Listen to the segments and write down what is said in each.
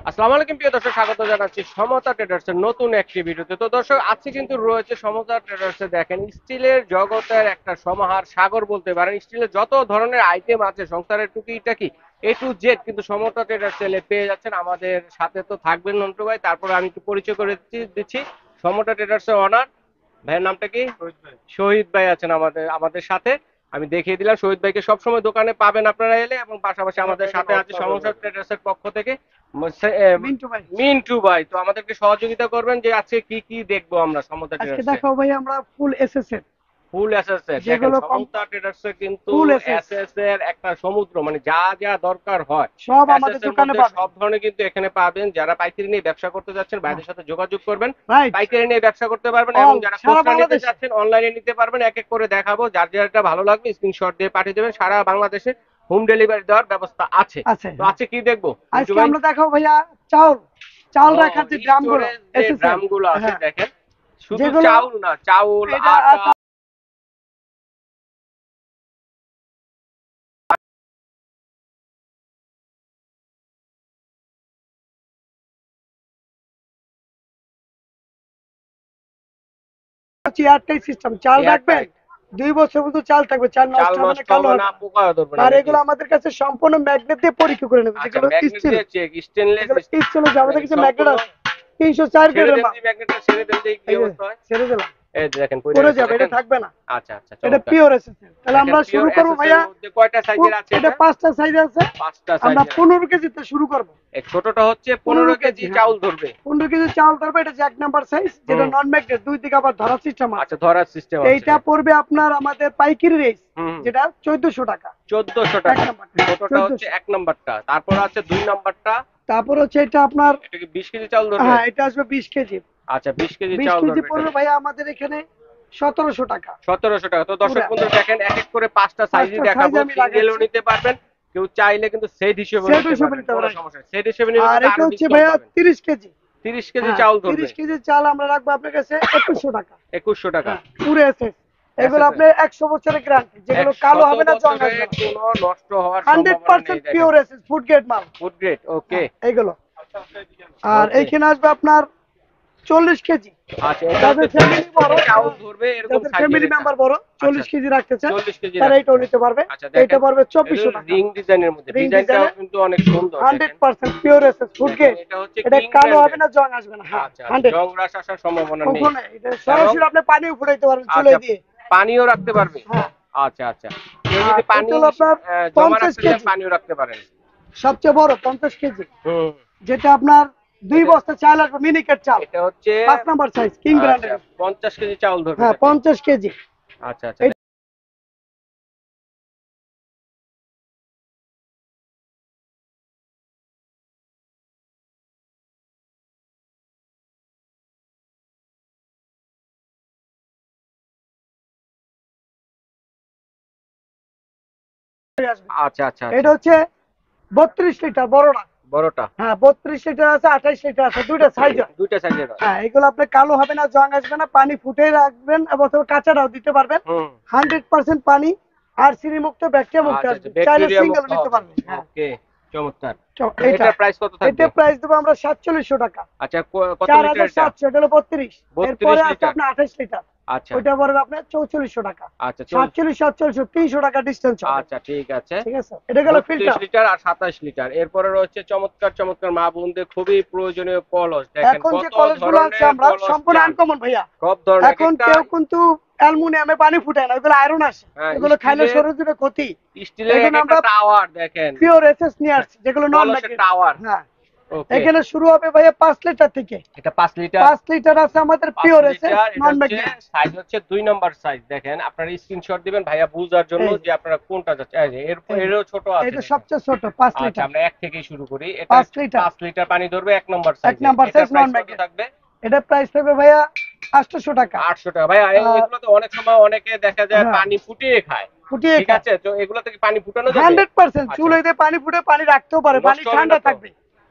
আসসালামু আলাইকুম প্রিয় দর্শক, স্বাগত জানাচ্ছি সমতা ট্রেডার্সের নতুন একটি ভিডিওতে। তো দর্শক, আজকে কিন্তু রয়েছে সমতা ট্রেডার্সে, দেখেন স্টিলের জগতের একটা সমাহার সাগর বলতে পারেন। স্টিলের যত ধরনের আইটেম আছে সংসারের টুকিটাকি A to Z কিন্তু সমতা ট্রেডার্স সেলে পেয়ে যাচ্ছেন। আমাদের সাথে তো থাকবেন নন্টু ভাই, তারপরে আমি একটু পরিচয় করে দিচ্ছি। সমতা ট্রেডার্সের অনার ভাইয়ের নামটা কি? শহীদ ভাই আছেন আমাদের আমাদের সাথে। আমি দেখিয়ে দিলাম শহীদ ভাইকে সবসময় দোকানে পাবেন আপনারা এলে, এবং পাশাপাশি আমাদের সাথে আছে সমতা ট্রেডার্সের পক্ষ থেকে মিন্টু ভাই। তো আমাদেরকে সহযোগিতা করবেন যে আজকে কি কি দেখবো আমরা সমতা আজকে ট্রেডার্সে। দেখাবো ভাই আমরা ফুল এসএস ফুল এসএস এর, দেখেন যেগুলো সমতা ট্রেডার্সে কিন্তু ফুল এসএস এসএস এর একটা সমুদ্র, মানে যা যা দরকার হয় সব SS আমাদের এর দোকানে মধ্যে পাবেন সব ধরনের কিন্তু এখানে পাবেন। যারা পাইকারি নিয়ে ব্যবসা করতে যাচ্ছেন ভাইদের সাথে যোগাযোগ করবেন, রাইট পাইকারি নিয়ে ব্যবসা করতে পারবেন। অল এবং যারা সারা খুচরা নিতে বাংলাদেশে যাচ্ছেন অনলাইনে নিতে পারবেন। এক এক করে দেখাবো, যার যেটা ভালো লাগবে স্ক্রিনশট দিয়ে পাঠিয়ে দেবেন। সারা বাংলাদেশে হোম ডেলিভারি দেওয়ার ব্যবস্থা আছে। আছে। তো আজকে কি দেখবো মিন্টু আজকে ভাই? আমরা দেখাবো ভাইয়া চাউল চাউল রাখার যে ড্রামগুলো স্টোরেজ যে এসএস ড্রামগুলো আছে, হ্যাঁ দেখেন শুধু যেগুলো চাউল না, চাউল এটা আটা হচ্ছে এয়ারটাইট সিস্টেম চাল রাখবেন এয়ারটাইট, 2 বছর পর্যন্ত চাল থাকবে, চাল চাল নষ্ট হবে না, নষ্ট কালো হবে হবে না, না। পোকা ধরবে না আর নাকি? এগুলো আমাদের কাছে সম্পূর্ণ ম্যাগনেট দিয়ে পরীক্ষা করে নেবে, আচ্ছা, যেগুলো ম্যাগনেট স্টিল দিয়ে চেক, স্টেনলেস এগুলো স্টিল যে আমাদের কাছে ম্যাগনেট সম্পূর্ণ। আছে 304 ছেড়ে গ্রেডের দেন মাল। দি ম্যাগনেটটা, ছেড়ে দেন দি কি এই যে অবস্থা হয়। ছেড়ে দিলাম এই যে দেখেন পড়ে পড়ে গেছে, যাবে, এটা দেখেন। থাকবে না। আচ্ছা আচ্ছা, এটা চমৎকার। Pure SS. তাহলে আমরা দেখেন পিওর শুরু করব এসএস এর ভাইয়া। মধ্যে কয়টা সাইজের আছে এটা এটা? 5টা সাইজ আছে। পাঁচটা আমরা সাইজের আছে। 15 কেজিতে শুরু করব। এই ছোটটা হচ্ছে 15 15 কেজি কেজি, হ্যাঁ চাউল ধরবে। 15 কেজি চাউল ধরবে। এটা যে 1 নাম্বার সাইজ, যেটা হুম। নন ম্যাগনেট, দুই দিকে আবার ধরার সিস্টেম আছে। আচ্ছা, ধরার সিস্টেম আছে। এইটা পড়বে আপনার আমাদের পাইকারি রেট, হুম। যেটা 1400 টাকা। 1400 এক টাকা। নাম্বারটা ছোটটা হচ্ছে 1400। 1 নাম্বারটা, তারপর আছে 2 নাম্বারটা। তারপর হচ্ছে এটা আপনার, এটা কি 20 কেজি চাউল ধরবে? হ্যাঁ এটা আসবে 20 কেজি। আচ্ছা, 20 কেজি 20 চাউল কেজি ধরবে পড়বে এটা। ভাইয়া আমাদের এখানে 1700 টাকা। 1700 টাকা। তো দর্শক পুরা বন্ধুরা দেখেন, এক এক করে 5টা সাইজই 5টা দেখাবো। সাইজ আমি সিঙ্গেলও লাগাচ্ছি। নিতে পারবেন, কেউ চাইলে কিন্তু সেট হিসেবে সেট নিতে হিসেবে পারবেন, নিতে কোনো পারেন। সমস্যা নেই। সেট হিসেবে নিলে আর কিন্তু এটা আরো হচ্ছে ডিসকাউন্ট ভাইয়া পাবেন। 30 কেজি। 30 কেজি হ্যাঁ চাউল ধরবে 30 কেজি চাল আমরা রাখবো আপনার কাছে 2100 টাকা। 2100 টাকা। হ্যাঁ পুরো এসএস। এগুলো এসএস এর আপনার 100 বছরের গ্যারান্টি, যেগুলো কালো 100 হবে না, জং বছরে আসবে না। কোনো নষ্ট হওয়ার সম্ভাবনা নেই। 100% দেখেন পিওর এসএস ফুড গ্রেড মাল। ফুড গ্রেড, ওকে। হ্যাঁ এইগুলো। আর ওকে, এইখানে আসবে আপনার 40 কেজি। আচ্ছা এটা যাদের হচ্ছে ফ্যামিলি 40 বড়, কেজি চাউল ধরবে এরকম যাদের সাইজের ফ্যামিলি এটা। মেম্বার বড়, আচ্ছা 40 কেজি রাখতে চান 40 কেজি তারা রাখতে এটাও চান। নিতে পারবে। আচ্ছা এটা দেখেন, পড়বে এটা 2400 টাকা। রিং ডিজাইনের মধ্যে, রিং ডিজাইনটাও ডিজাইনের কিন্তু অনেক সুন্দর। দেখেন 100% পিওর এসএস ফুড দেখেন, গ্রেড। এটা হচ্ছে এটা কিং কালো হবে ব্র্যান্ডের। না, জং আসবে না। হ্যাঁ আচ্ছা, 100 জং রাশ আসার সম্ভাবনা নেই। কখনো এটা এবং সরাসরি আপনি পানিও ফুটাইতে পারবেন চুলায় আচ্ছা, দিয়ে। পানিও রাখতে পারবে। হ্যাঁ। আচ্ছা আচ্ছা, কেউ আর যদি এটা পানি হলো আপনার জমা 50 রাখতে চান কেজি। পানিও রাখতে পারেন। সবচেয়ে বড় 50 কেজি, হুম। যেটা আপনার 2 বস্তা চাল আসবে, মিনিকেট চাল। এটা হচ্ছে 5 নাম্বার সাইজ, কিং আচ্ছা ব্র্যান্ডের। 50 কেজি চাউল ধরবে হ্যাঁ এটাতে। 50 কেজি। আচ্ছা আচ্ছা, আচ্ছা আচ্ছা আচ্ছা। এটা হচ্ছে 32 লিটার বড়টা। বড়টা হ্যাঁ 32 লিটার আছে, 28 লিটার আছে, দুইটা সাইজ হয়। দুইটা সাইজের হয়। হ্যাঁ এগুলো আপনি কালো হবে না, জং আসবে না, পানি ফুটে রাখবেন এবং কাঁচাটাও দিতে পারবেন। হুম। 100% পানি আর চিনি মুক্ত, ব্যাকটেরিয়া মুক্ত আচ্ছা আসবে। আচ্ছা, চাইলে ব্যাকটেরিয়া সিঙ্গেল মুক্ত নিতে হবে। পারবেন। হ্যাঁ ওকে, চমৎকার। তো এটা এটার প্রাইস কত থাকবে? এটা প্রাইস দেবো আমরা 4700 টাকা। আচ্ছা, কত লিটার এটা? 4700, এটা হলো 32। 32 এরপরে আছে লিটার। আপনার 28 লিটার, আচ্ছা ওইটা পড়বে আপনার 4400 টাকা। আচ্ছা 47 47 300 টাকা ডিসটেন্স হবে। আচ্ছা, ঠিক আছে। ঠিক আছে, এটা গেল 32 ফিল্টার। লিটার আর 27 লিটার। এরপরে রয়েছে চমৎকার চমৎকার মা বোনদের খুবই প্রয়োজনীয় কলস। দেখেন এখন যে কত কলেজগুলো আছে ধরনের আমরা কলস সম্পূর্ণ চান, আনকমন ভাইয়া। সব ধরনের। এখন একটা কেউ কিন্তু অ্যালুমিনিয়ামে পানি ফুটায় না, ওগুলো আয়রন আসে, হ্যাঁ, এগুলো খাইলে স্টিলের, শরীরের জন্য ক্ষতি। স্টিলের এখন এক একটা আমরা টাওয়ার দেখেন, পিওর এসএস নিয়ে আসছি, যেগুলো নন কলসের ম্যাগনেট। টাওয়ার। হ্যাঁ ওকে, এখানে শুরু হবে ভাইয়া 5 লিটার থেকে। এটা 5 লিটার। 5 লিটার আছে আমাদের 5 পিওর এসএস লিটার। এটা নন হচ্ছে ম্যাগনেট। সাইজ হচ্ছে 2 নাম্বার সাইজ। দেখেন আপনারা স্ক্রিনশট দিবেন ভাইয়া বুঝার জন্য এই যে আপনারা কোনটা যাচ্ছে। এই যে এরও ছোট আছে এটা দেখেন। সবচেয়ে ছোট 5 আচ্ছা, লিটার। আমরা এক থেকেই শুরু করি। এটা 5 লিটার 5 লিটার পানি ধরবে, 1 নাম্বার সাইজ। 1 নাম্বার এটা সাইজ প্রাইস নন কত ম্যাগনেট। থাকবে? এটা প্রাইস থাকবে ভাইয়া 800 টাকা। 800 টাকা। ভাইয়া আর এগুলো তো অনেক সময় অনেকে দেখা যায় হ্যাঁ পানি ফুটিয়ে খায়, ফুটিয়ে ঠিক খায় আছে? তো এগুলো থেকে পানি ফুটানো যাবে? 100%। আচ্ছা, চুলায় দিয়ে পানি ফুটে পানি রাখতেও পারে, পানি নষ্ট হবে ঠান্ডা না তো? থাকবে,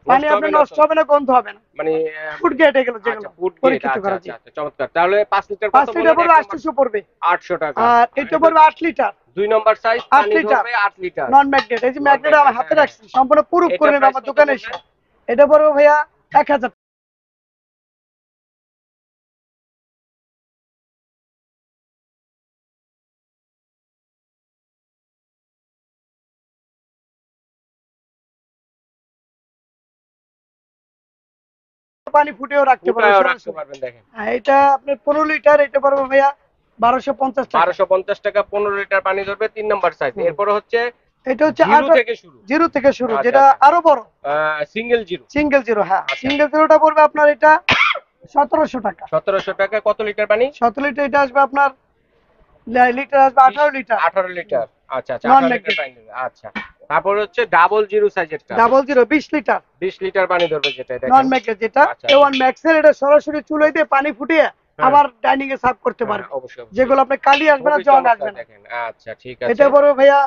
পানি নষ্ট হবে আপনার না নষ্ট তো? হবে না, গন্ধ হবে না। মানে ফুড গ্রেড এগুলো, আচ্ছা, যেগুলো ফুড গ্রেড। পরীক্ষিত আচ্ছা করা আচ্ছা যায়। আচ্ছা, চমৎকার। তাহলে 5 লিটার কত 5 লিটার বললেন? পড়বে 1 নাম্বার 800 পড়বে। 800 টাকা। আর আর এটা এটা পড়বে 8 লিটার 2 নাম্বার সাইজ 8 পানি লিটার ধরবে 8 লিটার। নন ম্যাগনেট। এই যে নন ম্যাগনেট আমার ম্যাগনেট, হাতে হ্যাঁ। রাখছি, সম্পূর্ণ প্রুফ এটা করে নেবে প্রাইস আমার কত দোকানে এসে। বললেন? এটা পড়বে ভাইয়া 1000। পানি ফুটেও রাখতে পারবেন ফুটায়ও রাখতে সরাসরি। পারবেন দেখেন। হ্যাঁ, এটা আপনার 15 লিটার, এটা পড়বে ভাইয়া 1250 টাকা। 1250 টাকা 15 লিটার পানি ধরবে, 3 নাম্বার সাইজ। হুম। এরপরে হচ্ছে এটা হচ্ছে জিরো থেকে শুরু। জিরো থেকে শুরু, আচ্ছা যেটা আচ্ছা, আরো বড় সিঙ্গেল জিরো। Single zero. হ্যাঁ, আচ্ছা, সিঙ্গেল জিরোটা পড়বে আপনার এটা 1700 টাকা। 1700 টাকা। কত লিটার পানি? 17 লিটার, এটা আসবে আপনার লিটার আসবে 18 লিটার। 18 লিটার। আচ্ছা আচ্ছা, নন 18 লিটার ম্যাগনেট। পানি দেবে। আচ্ছা, তারপর হচ্ছে ডাবল জিরো সাইজেরটা, ডাবল জিরো 20 লিটার 20 লিটার পানি ধরবে যেটা নন দেখেন। ম্যাগনেট, যেটা আচ্ছা, A1 ম্যাক্স এর। এটা সরাসরি চুলায় দিয়ে পানি ফুটিয়ে আবার ডাইনিং এ সার্ভ করতে হ্যাঁ, পারবে, অবশ্যই অবশ্যই। যেগুলো আপনি কালি আসবে না, খুবই জং চমৎকার আসবে না। দেখেন। আচ্ছা ঠিক আছে। এটা পড়বে ভাইয়া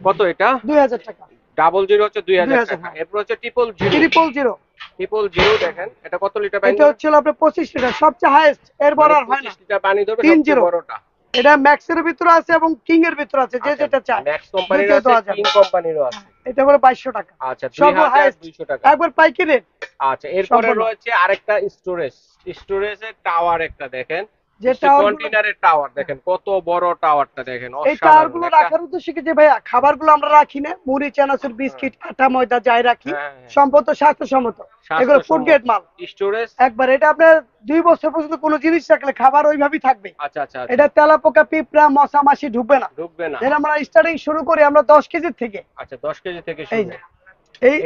কত এটা? 2000 টাকা। ডাবল জিরো হচ্ছে 2000 2000, টাকা। হ্যাঁ। এরপর হচ্ছে triple zero. Triple zero, triple zero দেখেন, এটা কত লিটার পানি এটা ধরবে? হচ্ছে আপনার 25 লিটার, সবচেয়ে হাইয়েস্ট, এর বড় আর হয় না। 25 লিটার পানি ধরবে, 30। সবচেয়ে বড়টা। এটা ম্যাক্স এর ভিতরে আছে এবং কিং এর ভিতরে আছে, যে যেটা চায়। ম্যাক্স কোম্পানির দুইটাই আছে, দেওয়া যাবে। কিং কোম্পানিরও আছে। এটা পড়বে 2200 টাকা। আচ্ছা, সর্ব হাইয়েস্ট 2200 টাকা। একবার পাইকারি রেট। আচ্ছা, এরপরে সম্পূর্ণ। রয়েছে আরেকটা স্টোরেজ। স্টোরেজের টাওয়ার একটা দেখেন, যে যে টাওয়ারগুলো, কন্টেইনারের টাওয়ার দেখেন, কত বড় টাওয়ারটা দেখেন, এই অসাধারণ টাওয়ার গুলো একটা। রাখার উদ্দেশ্য কি, যে ভাইয়া খাবারগুলো আমরা রাখি না, মুড়ি চানাচুর বিস্কিট আটা ময়দা যাই রাখি, হ্যাঁ, হ্যাঁ। সম্পূর্ণ স্বাস্থ্যসম্মত, এগুলো ফুড গ্রেড মাল। স্টোরেজ। একবার এটা আপনার 2 বছর পর্যন্ত কোনো জিনিস রাখলে খাবার ওইভাবেই থাকবে। আচ্ছা আচ্ছা আচ্ছা। এটা তেলাপোকা পিঁপড়া মশা মাছি ঢুকবে না। ঢুকবে না। যেটা আমরা স্টার্টিং শুরু করি আমরা 10 কেজি থেকে। আচ্ছা, 10 কেজি থেকে এই শুরু। যে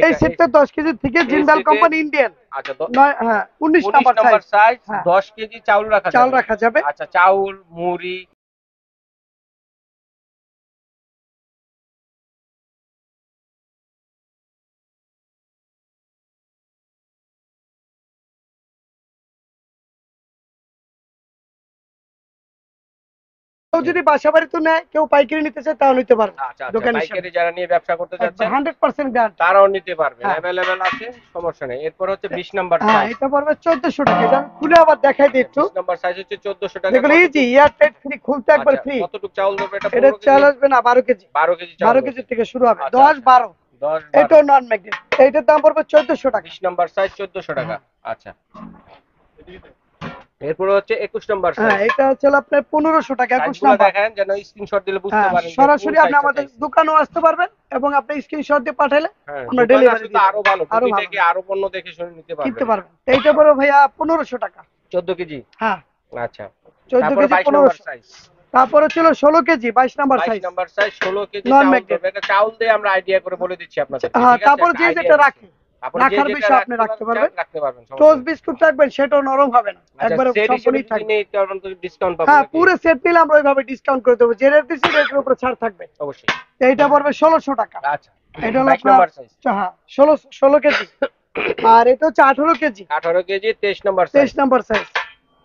এই সেটটা 10 কেজি থেকে, জিন্দাল সেটে- কোম্পানি ইন্ডিয়ান। আচ্ছা, হ্যাঁ 19 19 নাম্বার নাম্বার সাইজ। সাইজ। হ্যাঁ। 10 কেজি চাউল রাখা চাল যাবে। রাখা যাবে। আচ্ছা, চাউল মুড়ি। কেউ যদি বাসা বাড়িতে নেয়, কেউ পাইকারি নিতে চায়, তাও নিতে পারবে। আচ্ছা আচ্ছা, দোকান পাইকারি যারা নিয়ে ব্যবসা করতে যাচ্ছে 100% গ্যারান্টি। তারাও নিতে পারবে, হ্যাঁ। अवेलेबल আছে, সমস্যা নেই। এরপর হচ্ছে 20 নাম্বার হ্যাঁ, সাইজ। এটা পড়বে 1400 টাকা। এটা আমি খুলে আবার দেখাই দিই একটু। 20 নাম্বার সাইজ হচ্ছে 1400 টাকা। যেগুলো ইজি এয়ার টাইট ফ্রি, খুলতে একবার ফ্রি। কতটুকু চাউল ধরবে এটা? এটা 15 কেজি। চাল আসবে না 12 কেজি। 12 কেজি চাউল 12 ধরবে। কেজি থেকে শুরু হবে, আচ্ছা, 10 আচ্ছা। 12। 10 এটাও 12। নন ম্যাগনেট, এইটার দাম পড়বে 1400 টাকা। 20 নাম্বার সাইজ 1400 টাকা। আচ্ছা, এরপর হচ্ছে 21 নাম্বার হ্যাঁ, সাইজ। এটা হচ্ছে আপনার 1500 টাকা 21 সাইজগুলো নাম্বার। দেখেন, যেন স্ক্রিনশট দিলে বুঝতে হ্যাঁ, পারেন যে সরাসরি কোন আপনি সাইজটা আমাদের চাইছে। দোকানেও আসতে পারবেন এবং আপনি স্ক্রিনশট দিয়ে পাঠালে হ্যাঁ, আমরা দোকানে ডেলিভারি আসলে তো দিয়ে আরো ভালো, আরো টুকি ভালো থেকে আরো পণ্য দেখে শুনে নিতে কিনতে পারবেন। পারবেন। এইটা পড়বে ভাইয়া 1500 টাকা। 14 কেজি। হ্যাঁ, আচ্ছা, 14 তারপর কেজি 22 নাম্বার 1500। সাইজ। তারপরে ছিল 16 KG 22 number 22 size. Number size 16 KG নন চাউল ম্যাগনেট। ধরবে। এটা চাউল দিয়ে আমরা আইডিয়া করে বলে দিচ্ছি আপনাদের, হ্যাঁ, ঠিক আছে? তারপর একটা যে idea যেটা দিচ্ছি। রাখে, তারপর যে রাখার যেটা বিষয় আপনি রাখতে পারবেন। রাখতে পারবেন, সমস্যা টোস্ট নেই। বিস্কুট রাখবেন, সেটাও নরম হবে না, আচ্ছা, একবারে সেট হিসেবে সম্পূর্ণই যদি থাকবে। নেই তখন তো ডিসকাউন্ট পাবো হ্যাঁ, নাকি? পুরো সেট নিলে আমরা ওইভাবে ডিসকাউন্ট করে দেবো, যে রেট দিচ্ছি রেটের উপরে ছাড় থাকবে। অবশ্যই। এইটা পড়বে 1600 টাকা। আচ্ছা, এটা হলো 22 আপনার নাম্বার সাইজ। হ্যাঁ 16 কেজি। আর এটা হচ্ছে 18 KG 18 KG 23 number size. 23 number size.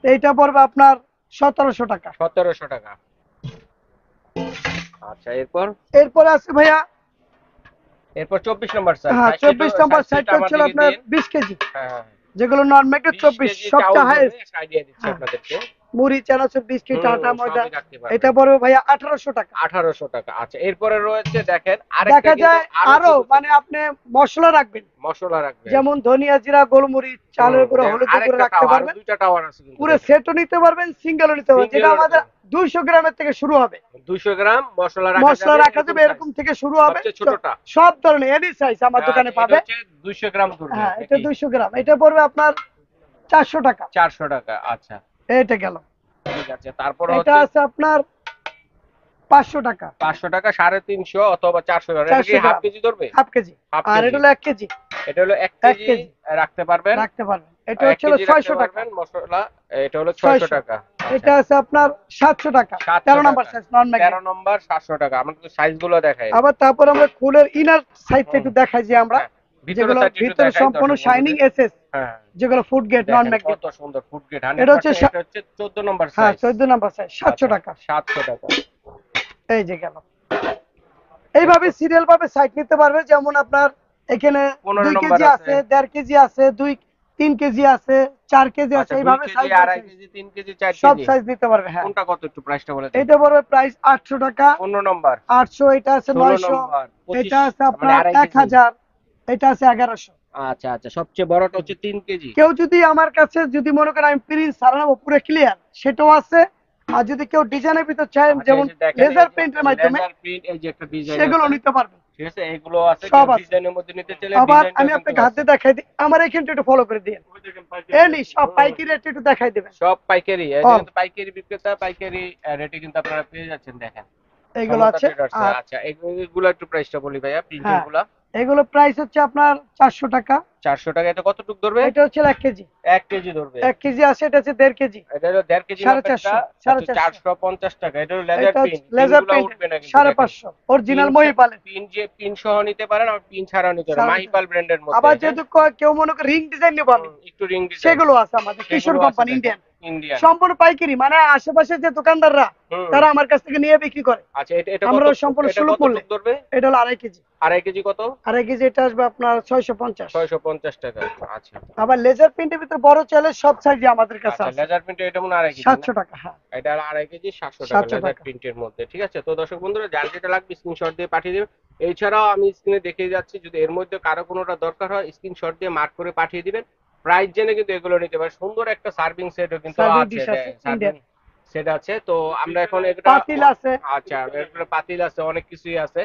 এইটা পড়বে আপনার 1700 টাকা। 1700 টাকা। আচ্ছা, এরপরে আছে ভাইয়া, এরপর 24 নাম্বার সাইজ। হ্যাঁ 24 নাম্বার সাইজটা হচ্ছে আপনার 20 কেজি, হ্যাঁ হ্যাঁ, যেগুলো নন ম্যাগনেট 20 24 কেজি চাউল সবচেয়ে ধরবে, হাইয়েস্ট। আইডিয়া দিচ্ছি হ্যাঁ। আপনাদেরকে। মুড়ি চানাচুর বিস্কিট হুম, আটা ময়দা, সবই রাখতে পারবেন। এটা পড়বে ভাইয়া 1800 টাকা। 1800 টাকা। আচ্ছা, এরপরে রয়েছে দেখেন আরেকটা, দেখা কিন্তু যায় আরো ছোট ছোট মানে আপনি মশলা রাখবেন, মশলা রাখবেন। যেমন ধনিয়া জিরা গোলমরিচ চালের গুঁড়ো হলুদ গুঁড়ো আরেকটা রাখতে টাওয়ার, পারবেন। দুইটা টাওয়ার আছে কিন্তু পুরো দেখেন। সেটও নিতে পারবেন, সিঙ্গেলও নিতে পারবেন, যেটা সিঙ্গেলও আমাদের নিতে 200 গ্রামের থেকে শুরু হবে। 200 গ্রাম মশলা মশলা রাখা যাবে, এরকম এরকম থেকে শুরু হবে। সবচেয়ে ছোটটা। সব ধরনের এনি সাইজ আমার size। দোকানে এটা পাবে। হচ্ছে 200 গ্রাম ধরবে হ্যাঁ, এটা নাকি? 200 গ্রাম, এটা পড়বে আপনার 400 টাকা। 400 টাকা। আচ্ছা, এটা গেল। ঠিক আছে। তারপর এটা হচ্ছে আছে আপনার 500 টাকা। 500 টাকা, 350 অথবা 400 গ্রাম। এটা কি 400 হাফ গ্রাম। কেজি ধরবে? Half KG. হাফ আর কেজি। এটা হলো 1 কেজি। এটা হলো 1 এক কেজি কেজি। রাখতে পারবেন। রাখতে পারবেন। এটা 1 হচ্ছে কেজি রাখতে 600 টাকা। পারবেন মশলা। এটা হলো 600 টাকা। এটা আছে আপনার 700 টাকা। 13 নাম্বার সাইজ নন 13 ম্যাগনেট। নম্বর 700 টাকা। আমরা তো সাইজগুলো দেখাই। আবার তারপর আমরা ফুলের ইনার সাইডটা একটু দেখাই যে আমরা, হ্যাঁ, ভিতরে যেগুলো সাইড একটু ভিতরে দেখাই সম্পূর্ণ দর্শক শাইনিং বন্ধুদের। এসএস, হ্যাঁ, যেগুলো ফুড গ্রেড নন দেখেন ম্যাগনেট। কত সুন্দর ফুড গ্রেড। এটা হচ্ছে 100% এটা হচ্ছে 14 নম্বর হ্যাঁ সাইজ। 14 নাম্বার সাইজ 700 টাকা। 700 টাকা। এই যে গেল। এইভাবে সিরিয়াল ভাবে সাইড নিতে পারবে, যেমন আপনার এখানে 15 2 নম্বর কেজি আছে, 1.5 কেজি আছে, 3 কেজি আছে, 4 কেজি আছে, আচ্ছা, 2 এইভাবে কেজি, সাইজ 2.5 কেজি, 3 কেজি, 4 সব কেজি। সাইজ নিতে পারবে। হ্যাঁ, কোনটা কত একটু প্রাইসটা বলে দিন। এটা পড়বে প্রাইস 800 টাকা। 15 নম্বর 800, এটা আছে 16 900, নম্বর 25, এটা আছে মানে আপনার 2.5 কেজি। 1000, এটা আছে 1100। আচ্ছা আচ্ছা, সবচেয়ে বড়টা হচ্ছে 3 কেজি। কেউ যদি আমার কাছে যদি মনে করেন আমি প্রিন্ট সারানো পুরো ক্লিয়ার, সেটাও আছে। আর যদি কেউ ডিজাইনের ভিতর চায়, আচ্ছা, যেমন এই যে দেখেন, এই লেজার যে প্রিন্টের মাধ্যমে, লেজার প্রিন্ট, এই যে একটা ডিজাইন সেগুলো আছে, নিতে পারবে। ঠিক আছে, এগুলো আছে, কেউ সব আছে। ডিজাইনের মধ্যে নিতে চাইলে আবার আমি ডিজাইনটাও কিন্তু আপনাকে হাতে আছে। দেখাই দিই, আমার এখানটা একটু ফলো করে দিন। এনি সব পাইকারি রেট একটু দেখাই দেবেন। সব পাইকারি, এই যে সব কিন্তু পাইকারি বিক্রেতা, পাইকারি রেটে কিন্তু আপনারা পেয়ে যাচ্ছেন, দেখেন এইগুলো সমতা আছে। ট্রেডার্স। আর আচ্ছা, এগুলো একটু প্রাইসটা বলি ভাইয়া, প্রিন্টের হ্যাঁ, গুলা। এগুলো প্রাইস হচ্ছে আপনার 400 টাকা। 400 টাকা। এটা কতটুক ধরবে? এটা হচ্ছে 1 কেজি। 1 কেজি ধরবে। 1 কেজি আছে, এটা হচ্ছে 1.5 কেজি। এটা হলো 1.5 কেজি মাপেরটা, 450, আচ্ছা 450 টাকা। এটা হলো লেজার এটা হচ্ছে প্রিন্ট, লেজার পিনগুলো প্রিন্ট উঠবে না কিন্তু, দেখেন 550 অরিজিনাল মহিপালের। পিন, যে পিন সহ নিতে পারেন আর পিন ছাড়াও নিতে পারেন, মাহিপাল ব্র্যান্ডের মধ্যে। আবার হ্যাঁ, যেহেতু কেউ মনে করে রিং ডিজাইন নেবো আমি, একটু রিং ডিজাইন, সেগুলো আছে আমাদের কিশোর সেগুলো আছে, কোম্পানি, দেখেন ইন্ডিয়ান। ইন্ডিয়ান। সম্পূর্ণ পাইকারি, মানে আশেপাশে যে দোকানদাররা হুম। তারা আমার কাছ থেকে নিয়ে বিক্রি করে। আচ্ছা, এটা এটা কত, আমরা সম্পূর্ণ এটা সুলভ মূল্যে। কতটুক ধরবে? এটা হলো 2.5 কেজি। 2.5 কেজি কত? 2.5 কেজি এটা আসবে আপনার 650। 650 টাকা। আচ্ছা আবার লেজার প্রিন্টের ভিতরে বড় চাইলে সব সাইজই আমাদের কাছে আচ্ছা, আছে। লেজার প্রিন্ট এটা মনে হয় 2.5 কেজি না? 700 টাকা। হ্যাঁ, এটা হলো 2.5 কেজি, 700 টাকা 700 লেজার টাকা। প্রিন্টের মধ্যে, ঠিক আছে। তো দর্শক বন্ধুরা, যার যেটা লাগবে স্ক্রিনশট দিয়ে পাঠিয়ে দেবেন। এছাড়াও আমি স্ক্রিনে দেখিয়ে যাচ্ছি, যদি এর মধ্যে কারো কোনোটা দরকার হয় স্ক্রিনশট দিয়ে মার্ক করে পাঠিয়ে দিবেন। প্রাইস জেনে কিন্তু এগুলো নিতে পারে। সুন্দর একটা সার্ভিং সেটও কিন্তু সার্ভিং আছে, ডিশ আছে সার্ভিং ইন্ডিয়ান। সেট আছে। তো আমরা এখন এটা, পাতিল আছে। আচ্ছা, এরপরে পাতিল আছে, অনেক কিছুই আছে।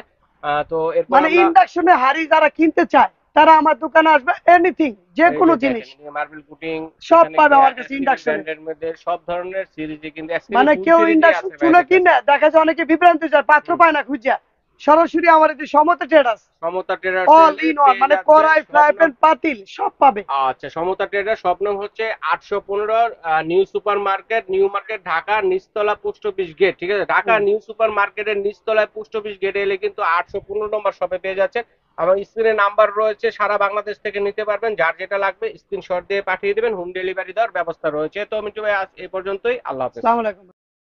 তো এরপর মানে আমরা ইন্ডাকশনে হাড়ি যারা কিনতে চায় তারা আমার দোকানে আসবে, এনিথিং যে এই কোনো যে জিনিস দেখেন মার্বেল পুটিং, সব এখানে পাবে আমার কাছে এসপি ইন্ডাকশনে। ব্র্যান্ডের মধ্যে সব ধরনের সিরিজে কিন্তু এসপি মানে ফুল কেউ সিরিজই ইন্ডাকশন আছে চুলা ভাইদের কাছে। কিনে দেখা যায় অনেকে বিভ্রান্ত যায়, পাত্র হুম। পায় না খুঁজা। সরাসরি আমার এই যে সমতা ট্রেডার্স, সমতা ট্রেডার্স অল ইন ওয়ান, পেয়ে মানে যাচ্ছেন কড়াই, ফ্রাই স্বপ্ন। প্যান, পাতিল সব পাবে। আচ্ছা, সমতা ট্রেডার স্বপ্নম হচ্ছে 815 new super market, new market, Dhaka, নিচতলা পোস্ট অফিস গেট, ঠিক আছে। ঢাকা হুম। নিউ সুপার মার্কেটের নিচতলায় পোস্ট অফিস গেটে এলে কিন্তু 815 নম্বর শপে পেয়ে যাচ্ছেন। আমার স্ক্রিনে নাম্বার রয়েছে, সারা বাংলাদেশ থেকে নিতে পারবেন। যার যেটা লাগবে স্ক্রিনশট দিয়ে পাঠিয়ে দেবেন, হোম ডেলিভারি দেওয়ার ব্যবস্থা রয়েছে। তো আমি আজ এই পর্যন্তই, আল্লাহ হাফেজ। আসসালামু আলাইকুম।